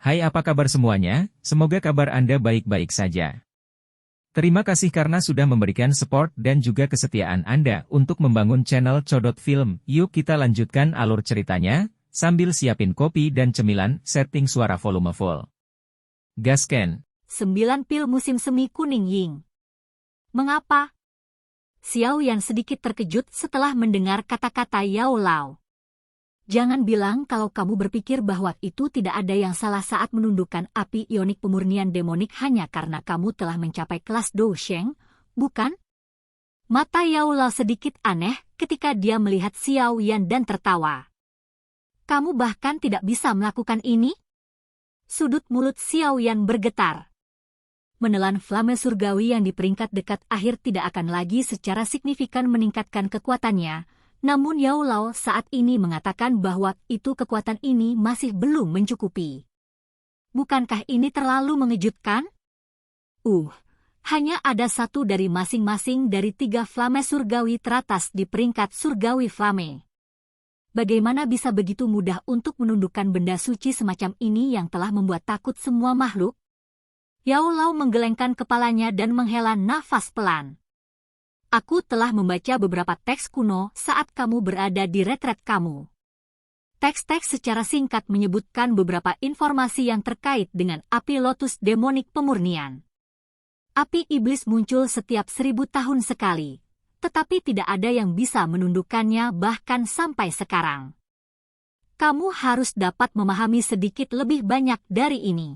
Hai, apa kabar semuanya? Semoga kabar Anda baik-baik saja. Terima kasih karena sudah memberikan support dan juga kesetiaan Anda untuk membangun channel Codot Film. Yuk kita lanjutkan alur ceritanya, sambil siapin kopi dan cemilan, setting suara volume full. Gasken. 9 pil musim semi kuning Ying. Mengapa? Xiao Yan sedikit terkejut setelah mendengar kata-kata Yao Lao. Jangan bilang kalau kamu berpikir bahwa itu tidak ada yang salah saat menundukkan api ionik pemurnian demonik hanya karena kamu telah mencapai kelas Dou Sheng, bukan? Mata Yao Lao sedikit aneh ketika dia melihat Xiao Yan dan tertawa. Kamu bahkan tidak bisa melakukan ini? Sudut mulut Xiao Yan bergetar. Menelan flame surgawi yang di peringkat dekat akhir tidak akan lagi secara signifikan meningkatkan kekuatannya. Namun Yao Lao saat ini mengatakan bahwa itu kekuatan ini masih belum mencukupi. Bukankah ini terlalu mengejutkan? Hanya ada satu dari masing-masing dari 3 flame surgawi teratas di peringkat surgawi flame. Bagaimana bisa begitu mudah untuk menundukkan benda suci semacam ini yang telah membuat takut semua makhluk? Yao Lao menggelengkan kepalanya dan menghela nafas pelan. Aku telah membaca beberapa teks kuno saat kamu berada di retret kamu. Teks-teks secara singkat menyebutkan beberapa informasi yang terkait dengan api lotus demonik pemurnian. Api iblis muncul setiap 1000 tahun sekali, tetapi tidak ada yang bisa menundukkannya bahkan sampai sekarang. Kamu harus dapat memahami sedikit lebih banyak dari ini.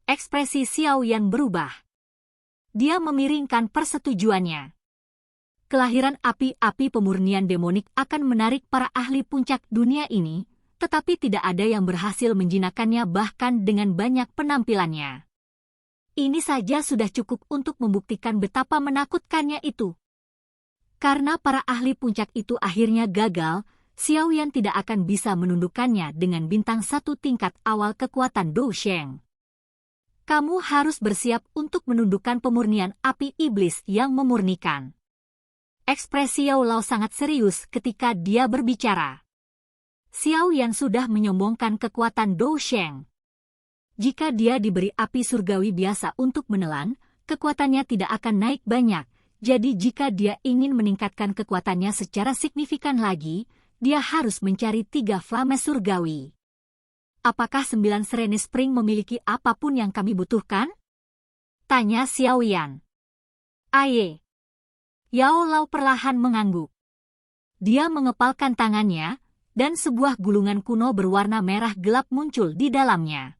Ekspresi Xiao Yan berubah. Dia memiringkan persetujuannya. Kelahiran api-api pemurnian demonik akan menarik para ahli puncak dunia ini, tetapi tidak ada yang berhasil menjinakkannya bahkan dengan banyak penampilannya. Ini saja sudah cukup untuk membuktikan betapa menakutkannya itu. Karena para ahli puncak itu akhirnya gagal, Xiao Yan tidak akan bisa menundukkannya dengan bintang 1 tingkat awal kekuatan Dou Sheng. Kamu harus bersiap untuk menundukkan pemurnian api iblis yang memurnikan. Ekspresi Yao Lao sangat serius ketika dia berbicara. Xiao Yan sudah menyombongkan kekuatan Dou Sheng. Jika dia diberi api surgawi biasa untuk menelan, kekuatannya tidak akan naik banyak. Jadi jika dia ingin meningkatkan kekuatannya secara signifikan lagi, dia harus mencari 3 flame surgawi. Apakah 9 Serene Spring memiliki apapun yang kami butuhkan? Tanya Xiao Yan. Aye. Yao Lao perlahan mengangguk. Dia mengepalkan tangannya, dan sebuah gulungan kuno berwarna merah gelap muncul di dalamnya.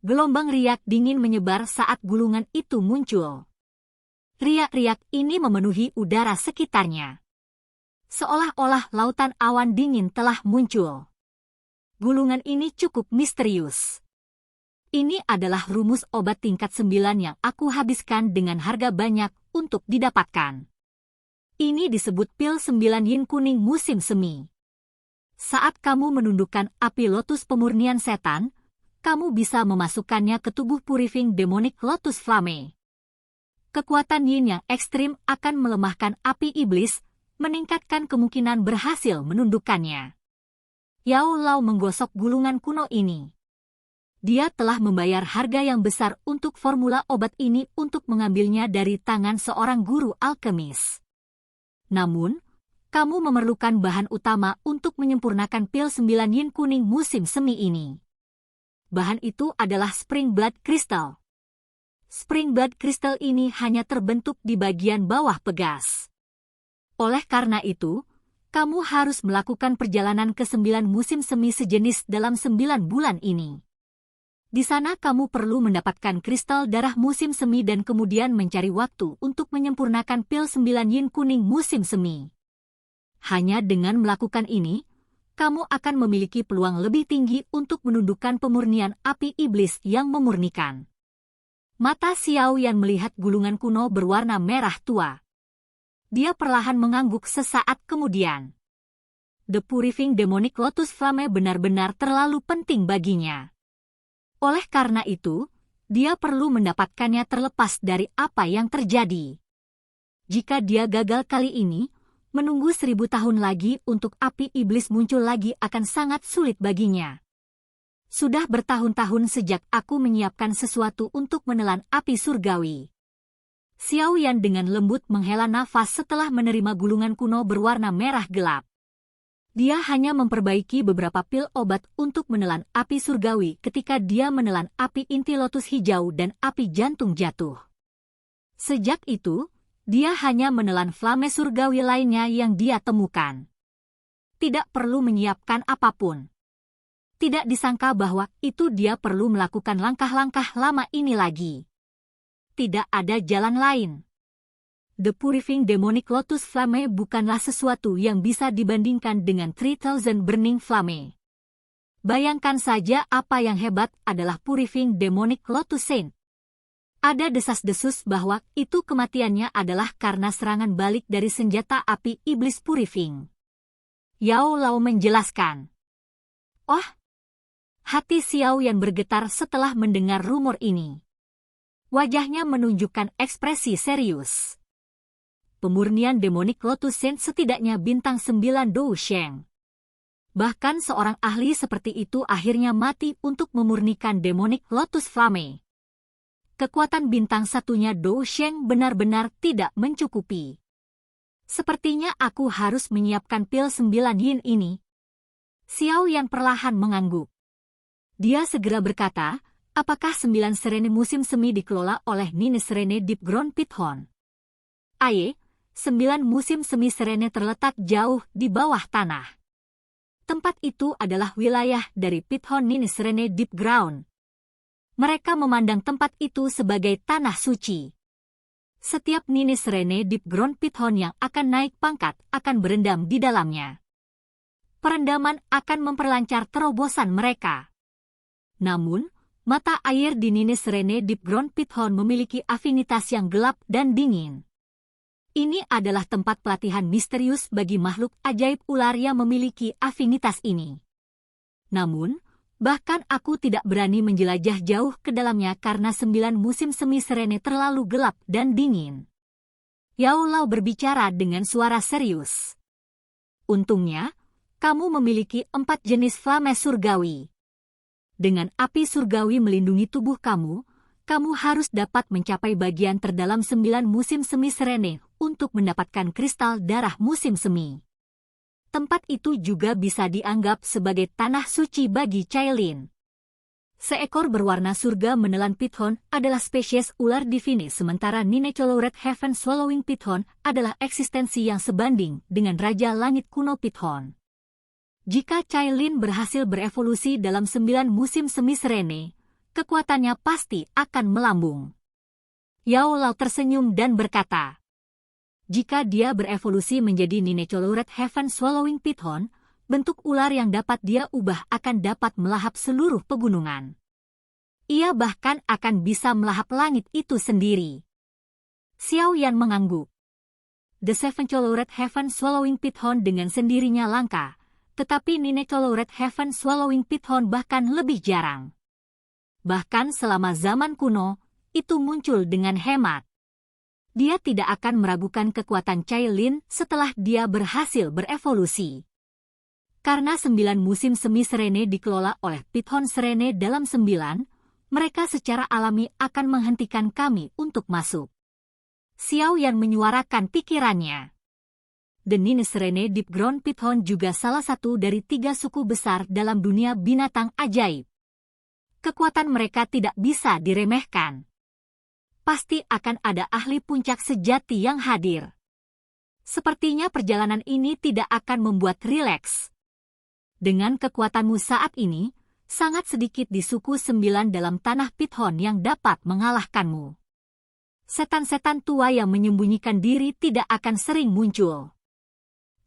Gelombang riak dingin menyebar saat gulungan itu muncul. Riak-riak ini memenuhi udara sekitarnya. Seolah-olah lautan awan dingin telah muncul. Gulungan ini cukup misterius. Ini adalah rumus obat tingkat 9 yang aku habiskan dengan harga banyak untuk didapatkan. Ini disebut pil 9 yin kuning musim semi. Saat kamu menundukkan api lotus pemurnian setan, kamu bisa memasukkannya ke tubuh purifying demonic lotus flame. Kekuatan yin yang ekstrim akan melemahkan api iblis, meningkatkan kemungkinan berhasil menundukkannya. Yao Lao menggosok gulungan kuno ini. Dia telah membayar harga yang besar untuk formula obat ini untuk mengambilnya dari tangan seorang guru alkemis. Namun, kamu memerlukan bahan utama untuk menyempurnakan pil 9 yin kuning musim semi ini. Bahan itu adalah Spring Blood Crystal. Spring Blood Crystal ini hanya terbentuk di bagian bawah pegas. Oleh karena itu, kamu harus melakukan perjalanan ke 9 musim semi sejenis dalam 9 bulan ini. Di sana kamu perlu mendapatkan kristal darah musim semi dan kemudian mencari waktu untuk menyempurnakan pil 9 yin kuning musim semi. Hanya dengan melakukan ini, kamu akan memiliki peluang lebih tinggi untuk menundukkan pemurnian api iblis yang memurnikan. Mata Xiao Yan melihat gulungan kuno berwarna merah tua. Dia perlahan mengangguk sesaat kemudian. The Purifying Demonic Lotus Flame benar-benar terlalu penting baginya. Oleh karena itu, dia perlu mendapatkannya terlepas dari apa yang terjadi. Jika dia gagal kali ini, menunggu 1000 tahun lagi untuk api iblis muncul lagi akan sangat sulit baginya. Sudah bertahun-tahun sejak aku menyiapkan sesuatu untuk menelan api surgawi. Xiao Yan dengan lembut menghela nafas setelah menerima gulungan kuno berwarna merah gelap. Dia hanya memperbaiki beberapa pil obat untuk menelan api surgawi ketika dia menelan api inti lotus hijau dan api jantung jatuh. Sejak itu, dia hanya menelan flame surgawi lainnya yang dia temukan. Tidak perlu menyiapkan apapun. Tidak disangka bahwa itu dia perlu melakukan langkah-langkah lama ini lagi. Tidak ada jalan lain. The Purifying Demonic Lotus Flame bukanlah sesuatu yang bisa dibandingkan dengan 3000 Burning Flame. Bayangkan saja apa yang hebat adalah Purifying Demonic Lotus Saint. Ada desas-desus bahwa itu kematiannya adalah karena serangan balik dari senjata api iblis Purifying. Yao Lao menjelaskan. Oh! Hati Xiao Yan bergetar setelah mendengar rumor ini. Wajahnya menunjukkan ekspresi serius. Pemurnian Demonic Lotus Saint setidaknya bintang 9 Dou Sheng. Bahkan seorang ahli seperti itu akhirnya mati untuk memurnikan Demonic Lotus Flame. Kekuatan bintang satunya Dou Sheng benar-benar tidak mencukupi. Sepertinya aku harus menyiapkan pil 9 yin ini. Xiao Yan perlahan mengangguk. Dia segera berkata, apakah 9 serene musim semi dikelola oleh Nine Serene Deep Ground Pithon? Aye, 9 musim semi serene terletak jauh di bawah tanah. Tempat itu adalah wilayah dari Pithon Nine Serene Deep Ground. Mereka memandang tempat itu sebagai tanah suci. Setiap Nine Serene Deep Ground Pithon yang akan naik pangkat akan berendam di dalamnya. Perendaman akan memperlancar terobosan mereka. Namun, mata air di Nine Serene Deep Ground Pithon memiliki afinitas yang gelap dan dingin. Ini adalah tempat pelatihan misterius bagi makhluk ajaib ular yang memiliki afinitas ini. Namun, bahkan aku tidak berani menjelajah jauh ke dalamnya karena 9 musim semi serene terlalu gelap dan dingin. Yao Lao berbicara dengan suara serius. Untungnya, kamu memiliki 4 jenis flame surgawi. Dengan api surgawi melindungi tubuh kamu, kamu harus dapat mencapai bagian terdalam 9 musim semi serene untuk mendapatkan kristal darah musim semi. Tempat itu juga bisa dianggap sebagai tanah suci bagi Cailin. Seekor berwarna surga menelan Pithon adalah spesies ular divine sementara Ninecholo Red Heaven Swallowing Pithon adalah eksistensi yang sebanding dengan Raja Langit kuno Pithon. Jika Cailin berhasil berevolusi dalam 9 musim semi serene, kekuatannya pasti akan melambung. Yao Lao tersenyum dan berkata, jika dia berevolusi menjadi Ninecholo Red Heaven Swallowing Pithon, bentuk ular yang dapat dia ubah akan dapat melahap seluruh pegunungan. Ia bahkan akan bisa melahap langit itu sendiri. Xiao Yan mengangguk. The Sevencholo Red Heaven Swallowing Pithon dengan sendirinya langka, tetapi Ninecholo Red Heaven Swallowing Pithon bahkan lebih jarang. Bahkan selama zaman kuno, itu muncul dengan hemat. Dia tidak akan meragukan kekuatan Cailin setelah dia berhasil berevolusi. Karena 9 musim semi serene dikelola oleh Pithon Serene dalam 9, mereka secara alami akan menghentikan kami untuk masuk. Xiao Yan menyuarakan pikirannya. The Nine Serene Deep Ground Pithon juga salah satu dari 3 suku besar dalam dunia binatang ajaib. Kekuatan mereka tidak bisa diremehkan. Pasti akan ada ahli puncak sejati yang hadir. Sepertinya perjalanan ini tidak akan membuat rileks. Dengan kekuatanmu saat ini, sangat sedikit di suku 9 dalam tanah Pithon yang dapat mengalahkanmu. Setan-setan tua yang menyembunyikan diri tidak akan sering muncul.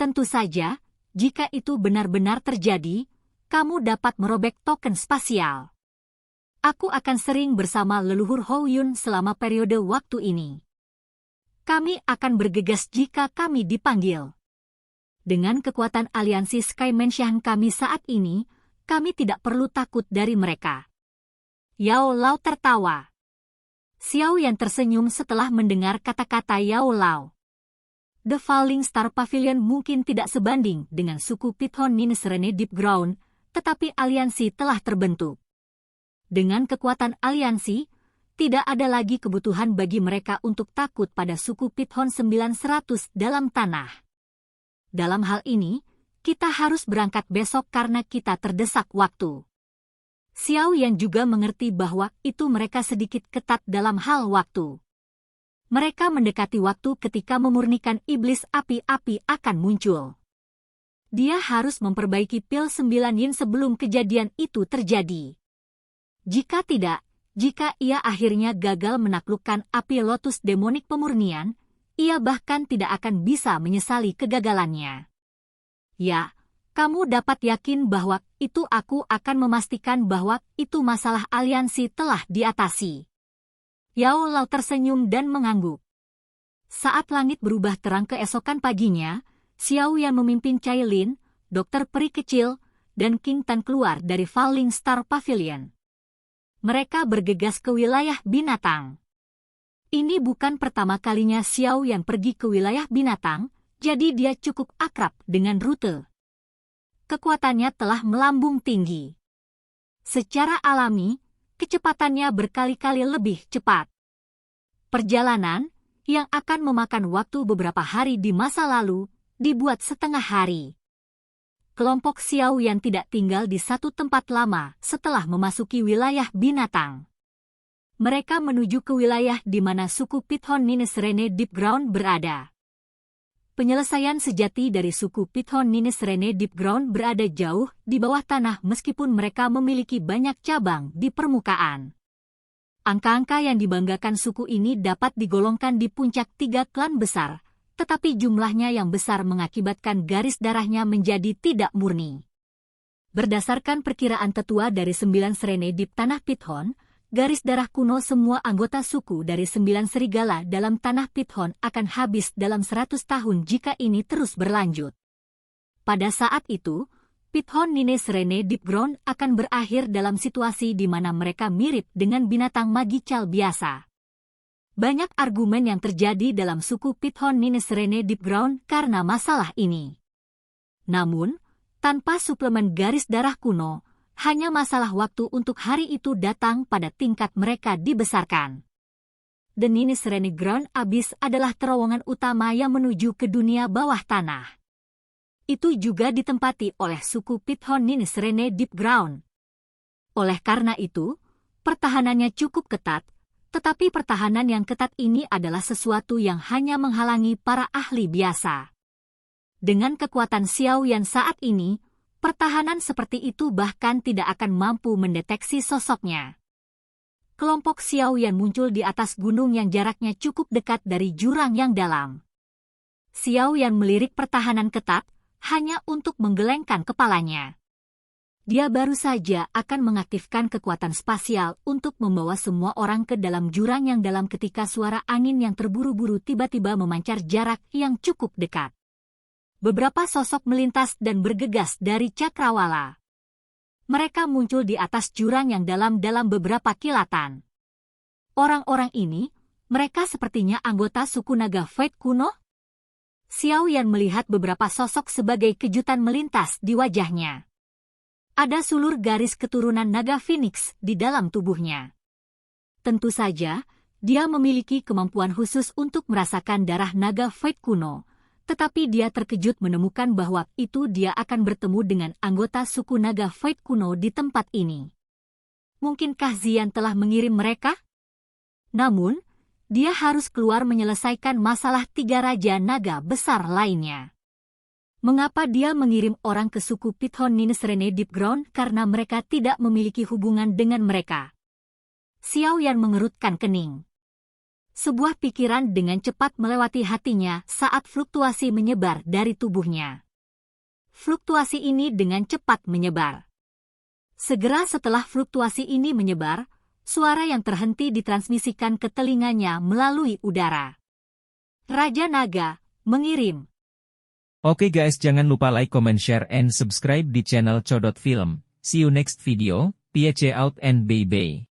Tentu saja, jika itu benar-benar terjadi, kamu dapat merobek token spasial. Aku akan sering bersama leluhur Hou Yun selama periode waktu ini. Kami akan bergegas jika kami dipanggil. Dengan kekuatan aliansi Sky Mansion kami saat ini, kami tidak perlu takut dari mereka. Yao Lao tertawa. Xiao Yan tersenyum setelah mendengar kata-kata Yao Lao. The Falling Star Pavilion mungkin tidak sebanding dengan suku Pithon Nine Serene Deep Ground, tetapi aliansi telah terbentuk. Dengan kekuatan aliansi, tidak ada lagi kebutuhan bagi mereka untuk takut pada suku Pithon 900 dalam tanah. Dalam hal ini, kita harus berangkat besok karena kita terdesak waktu. Xiao Yan juga mengerti bahwa itu mereka sedikit ketat dalam hal waktu. Mereka mendekati waktu ketika memurnikan iblis api-api akan muncul. Dia harus memperbaiki pil 9 yin sebelum kejadian itu terjadi. Jika tidak, jika ia akhirnya gagal menaklukkan api lotus demonik pemurnian, ia bahkan tidak akan bisa menyesali kegagalannya. Ya, kamu dapat yakin bahwa itu aku akan memastikan bahwa itu masalah aliansi telah diatasi. Yao Lao tersenyum dan mengangguk. Saat langit berubah terang keesokan paginya, Xiao Yan memimpin Cai Lin, dokter peri kecil, dan King Tan keluar dari Falling Star Pavilion. Mereka bergegas ke wilayah binatang. Ini bukan pertama kalinya Xiao Yan pergi ke wilayah binatang, jadi dia cukup akrab dengan rute. Kekuatannya telah melambung tinggi. Secara alami, kecepatannya berkali-kali lebih cepat. Perjalanan, yang akan memakan waktu beberapa hari di masa lalu, dibuat setengah hari. Kelompok Xiao Yan tidak tinggal di satu tempat lama setelah memasuki wilayah binatang. Mereka menuju ke wilayah di mana suku Pithon Ninesrene Deep Ground berada. Penyelesaian sejati dari suku Pithon Ninesrene Deep Ground berada jauh di bawah tanah meskipun mereka memiliki banyak cabang di permukaan. Angka-angka yang dibanggakan suku ini dapat digolongkan di puncak 3 klan besar, tetapi jumlahnya yang besar mengakibatkan garis darahnya menjadi tidak murni. Berdasarkan perkiraan tetua dari 9 Srene Deep Tanah Pithon, garis darah kuno semua anggota suku dari 9 serigala dalam tanah Pithon akan habis dalam 100 tahun jika ini terus berlanjut. Pada saat itu, Pithon Ninesrene Deep Ground akan berakhir dalam situasi di mana mereka mirip dengan binatang magical biasa. Banyak argumen yang terjadi dalam suku Pithon Ninesrene Deep Ground karena masalah ini. Namun, tanpa suplemen garis darah kuno, hanya masalah waktu untuk hari itu datang pada tingkat mereka dibesarkan. The Ninesrene Ground Abyss adalah terowongan utama yang menuju ke dunia bawah tanah. Itu juga ditempati oleh suku Pithon Ninesrene Deep Ground. Oleh karena itu, pertahanannya cukup ketat, tetapi pertahanan yang ketat ini adalah sesuatu yang hanya menghalangi para ahli biasa. Dengan kekuatan Xiao Yan saat ini, pertahanan seperti itu bahkan tidak akan mampu mendeteksi sosoknya. Kelompok Xiao Yan muncul di atas gunung yang jaraknya cukup dekat dari jurang yang dalam. Xiao Yan melirik pertahanan ketat, hanya untuk menggelengkan kepalanya. Dia baru saja akan mengaktifkan kekuatan spasial untuk membawa semua orang ke dalam jurang yang dalam ketika suara angin yang terburu-buru tiba-tiba memancar jarak yang cukup dekat. Beberapa sosok melintas dan bergegas dari cakrawala. Mereka muncul di atas jurang yang dalam beberapa kilatan. Orang-orang ini, mereka sepertinya anggota suku naga Fate kuno? Xiao Yan melihat beberapa sosok sebagai kejutan melintas di wajahnya. Ada sulur garis keturunan naga Phoenix di dalam tubuhnya. Tentu saja, dia memiliki kemampuan khusus untuk merasakan darah naga Fate kuno. Tetapi dia terkejut menemukan bahwa itu dia akan bertemu dengan anggota suku naga Fate kuno di tempat ini. Mungkinkah Xian telah mengirim mereka? Namun, dia harus keluar menyelesaikan masalah 3 raja naga besar lainnya. Mengapa dia mengirim orang ke suku Pithon Ninesrene Deep Ground karena mereka tidak memiliki hubungan dengan mereka? Xiao Yan mengerutkan kening. Sebuah pikiran dengan cepat melewati hatinya saat fluktuasi menyebar dari tubuhnya. Fluktuasi ini dengan cepat menyebar. Segera setelah fluktuasi ini menyebar, suara yang terhenti ditransmisikan ke telinganya melalui udara. Raja Naga mengirim. Oke guys, jangan lupa like, comment, share, and subscribe di channel Codot Film. See you next video. Peace out and bye-bye.